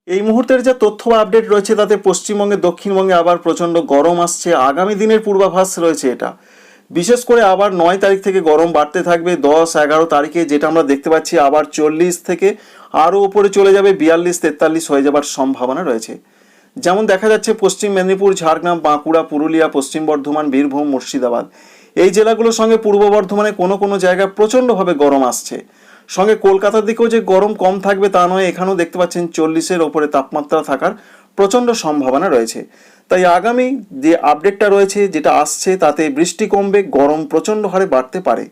এই মুহূর্তের যা তথ্য বা আপডেট রয়েছে তাতে পশ্চিমবঙ্গে দক্ষিণবঙ্গে আবার প্রচণ্ড গরম আসছে। আগামী দিনের পূর্বাভাস রয়েছে এটা। বিশেষ করে আবার 9 তারিখ থেকে গরম বাড়তে থাকবে। 10-11 তারিখে যেটা আমরা দেখতে পাচ্ছি আবার 40 থেকে আরও উপরে চলে যাবে, 42-43 হয়ে যাবার সম্ভাবনা রয়েছে। যেমন দেখা যাচ্ছে পশ্চিম মেদিনীপুর, ঝাড়গ্রাম, বাঁকুড়া, পুরুলিয়া, পশ্চিম বর্ধমান, বীরভূম, মুর্শিদাবাদ এই জেলাগুলোর সঙ্গে পূর্ব বর্ধমানে কোনো কোনো জায়গায় প্রচণ্ডভাবে গরম আসছে। সঙ্গে কলকাতার দিকেও যে গরম কম থাকবে তা নয়, এখানেও দেখতে পাচ্ছেন 40-এর ওপরে তাপমাত্রা থাকার প্রচণ্ড সম্ভাবনা রয়েছে। তাই আগামী যে আপডেটটা রয়েছে যেটা আসছে তাতে বৃষ্টি কমবে, গরম প্রচণ্ড হারে বাড়তে পারে।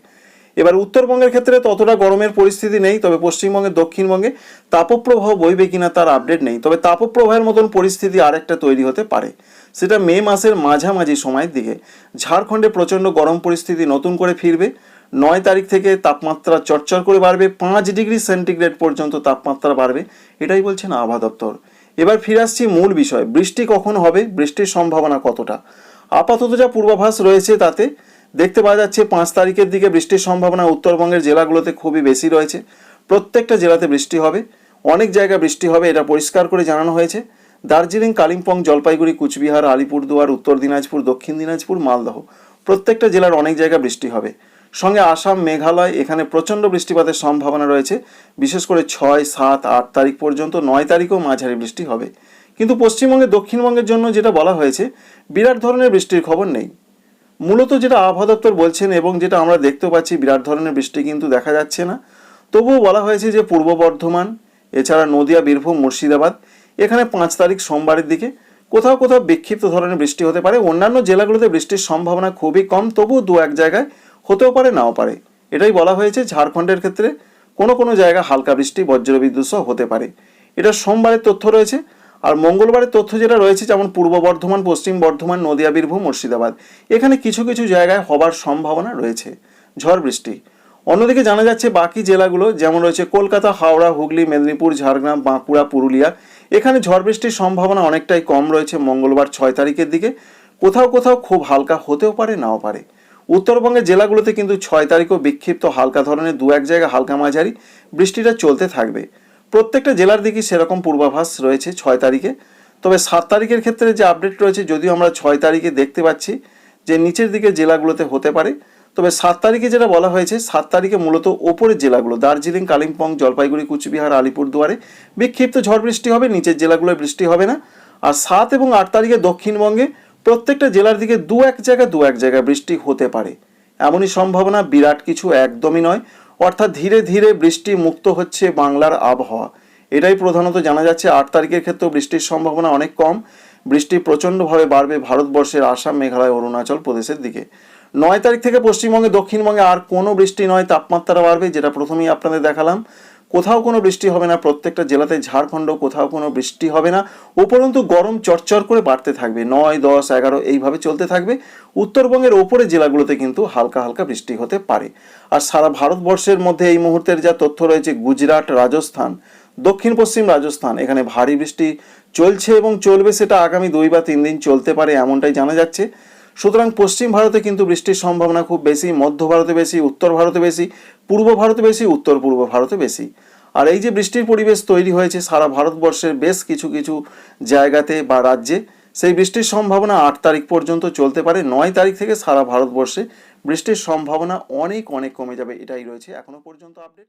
এবার উত্তরবঙ্গের ক্ষেত্রে ততটা গরমের পরিস্থিতি নেই, তবে পশ্চিমবঙ্গে দক্ষিণবঙ্গে তাপপ্রবাহ বইবে কিনা তার আপডেট নেই। তবে তাপপ্রবাহের মতন পরিস্থিতি আরেকটা তৈরি হতে পারে, সেটা মে মাসের মাঝামাঝি সময়ের দিকে। ঝাড়খণ্ডে প্রচণ্ড গরম পরিস্থিতি নতুন করে ফিরবে। 9 তারিখ থেকে তাপমাত্রা চটচর করে বাড়বে, 5 ডিগ্রি সেন্টিগ্রেড পর্যন্ত তাপমাত্রা বাড়বে, এটাই বলছেন আবহাওয়া দপ্তর। এবার ফিরে আসছি মূল বিষয়, বৃষ্টি কখন হবে, বৃষ্টির সম্ভাবনা কতটা। আপাতত যা পূর্বাভাস রয়েছে তাতে দেখতে পাওয়া যাচ্ছে 5 তারিখের দিকে বৃষ্টির সম্ভাবনা উত্তরবঙ্গের জেলাগুলোতে খুবই বেশি রয়েছে। প্রত্যেকটা জেলাতে বৃষ্টি হবে, অনেক জায়গায় বৃষ্টি হবে, এটা পরিষ্কার করে জানানো হয়েছে। দার্জিলিং, কালিম্পং, জলপাইগুড়ি, কুচবিহার, আলিপুরদুয়ার, উত্তর দিনাজপুর, দক্ষিণ দিনাজপুর, মালদহ প্রত্যেকটা জেলার অনেক জায়গায় বৃষ্টি হবে। সঙ্গে আসাম, মেঘালয় এখানে প্রচণ্ড বৃষ্টিপাতের সম্ভাবনা রয়েছে, বিশেষ করে 6, 7, 8 তারিখ পর্যন্ত। 9 তারিখেও মাঝারি বৃষ্টি হবে। কিন্তু পশ্চিমবঙ্গে দক্ষিণবঙ্গের জন্য যেটা বলা হয়েছে, বিরাট ধরনের বৃষ্টির খবর নেই। মূলত যেটা আবহাওয়া দপ্তর বলছেন এবং যেটা আমরা দেখতে পাচ্ছি, বিরাট ধরনের বৃষ্টি কিন্তু দেখা যাচ্ছে না। তবুও বলা হয়েছে যে পূর্ব বর্ধমান, এছাড়া নদিয়া, বীরভূম, মুর্শিদাবাদ এখানে 5 তারিখ সোমবারের দিকে কোথাও কোথাও বিক্ষিপ্ত ধরনের বৃষ্টি হতে পারে। অন্যান্য জেলাগুলোতে বৃষ্টির সম্ভাবনা খুবই কম, তবুও 2-1 জায়গায় হতেও পারে, নাও পারে। এটাই বলা হয়েছে। ঝাড়খণ্ডের ক্ষেত্রে কোনো কোনো জায়গায় হালকা বৃষ্টি, বজ্রবিদ্যুৎ সহ হতে পারে। এটা সোমবারের তথ্য রয়েছে। আর মঙ্গলবারের তথ্য যেটা রয়েছে, যেমন পূর্ব বর্ধমান, পশ্চিম বর্ধমান, নদিয়া, বীরভূম, মুর্শিদাবাদ এখানে কিছু কিছু জায়গায় হবার সম্ভাবনা রয়েছে ঝড় বৃষ্টি। অন্যদিকে জানা যাচ্ছে বাকি জেলাগুলো যেমন রয়েছে কলকাতা, হাওড়া, হুগলি, মেদিনীপুর, ঝাড়গ্রাম, বাঁকুড়া, পুরুলিয়া এখানে ঝড় বৃষ্টির সম্ভাবনা অনেকটাই কম রয়েছে মঙ্গলবার 6 তারিখের দিকে। কোথাও কোথাও খুব হালকা হতেও পারে, নাও পারে। উত্তরবঙ্গের জেলাগুলোতে কিন্তু 6 তারিখও বিক্ষিপ্ত হালকা ধরনের 2-1 জায়গায় হালকা মাঝারি বৃষ্টিটা চলতে থাকবে। প্রত্যেকটা জেলার দিকে সেরকম পূর্বাভাস রয়েছে 6 তারিখে। তবে 7 তারিখের ক্ষেত্রে যে আপডেট রয়েছে, যদিও আমরা 6 তারিখে দেখতে পাচ্ছি যে নিচের দিকে জেলাগুলোতে হতে পারে, তবে 7 তারিখে যেটা বলা হয়েছে, 7 তারিখে মূলত ওপরের জেলাগুলো দার্জিলিং, কালিম্পং, জলপাইগুড়ি, কুচবিহার, আলিপুরদুয়ারে বিক্ষিপ্ত ঝড় বৃষ্টি হবে, নিচের জেলাগুলোয় বৃষ্টি হবে না। আর 7 এবং 8 তারিখে দক্ষিণবঙ্গে প্রত্যেকটা জেলার দিকে 2-1 জায়গায় বৃষ্টি হতে পারে। এমনই সম্ভাবনা, বিরাট কিছু একদমই নয়। অর্থাৎ ধীরে ধীরে বৃষ্টি মুক্ত হচ্ছে বাংলার আবহাওয়া, এটাই প্রধানত জানা যাচ্ছে। 8 তারিখের ক্ষেত্রেও বৃষ্টির সম্ভাবনা অনেক কম। বৃষ্টি প্রচণ্ডভাবে বাড়বে ভারতবর্ষের আসাম, মেঘালয়, অরুণাচল প্রদেশের দিকে। 9 তারিখ থেকে পশ্চিমবঙ্গে, দক্ষিণবঙ্গে আর কোনো বৃষ্টি নয়, তাপমাত্রা বাড়বে, যেটা প্রথমেই আপনাদের দেখালাম। কোথাও কোনো বৃষ্টি হবে না প্রত্যেকটা জেলাতে। ঝাড়খণ্ড কোথাও কোনো বৃষ্টি হবে না, উপরন্তু গরম চরচর করে বাড়তে থাকবে। 9, 10, 11 এইভাবে চলতে থাকবে। উত্তরবঙ্গের ওপরে জেলাগুলোতে কিন্তু হালকা হালকা বৃষ্টি হতে পারে। আর সারা ভারতবর্ষের মধ্যে এই মুহূর্তের যা তথ্য রয়েছে, গুজরাট, রাজস্থান, দক্ষিণ পশ্চিম রাজস্থান এখানে ভারী বৃষ্টি চলছে এবং চলবে, সেটা আগামী 2 বা 3 দিন চলতে পারে, এমনটাই জানা যাচ্ছে। সুতরাং পশ্চিম ভারতে কিন্তু বৃষ্টির সম্ভাবনা খুব বেশি, মধ্য ভারতে বেশি, উত্তর ভারতে বেশি, পূর্ব ভারতে বেশি, উত্তর পূর্ব ভারতে বেশি। আর এই যে বৃষ্টির পরিবেশ তৈরি হয়েছে সারা ভারতবর্ষের বেশ কিছু কিছু জায়গাতে বা রাজ্যে, সেই বৃষ্টির সম্ভাবনা 8 তারিখ পর্যন্ত চলতে পারে। 9 তারিখ থেকে সারা ভারতবর্ষে বৃষ্টির সম্ভাবনা অনেক অনেক কমে যাবে, এটাই রয়েছে এখনো পর্যন্ত আপডেট।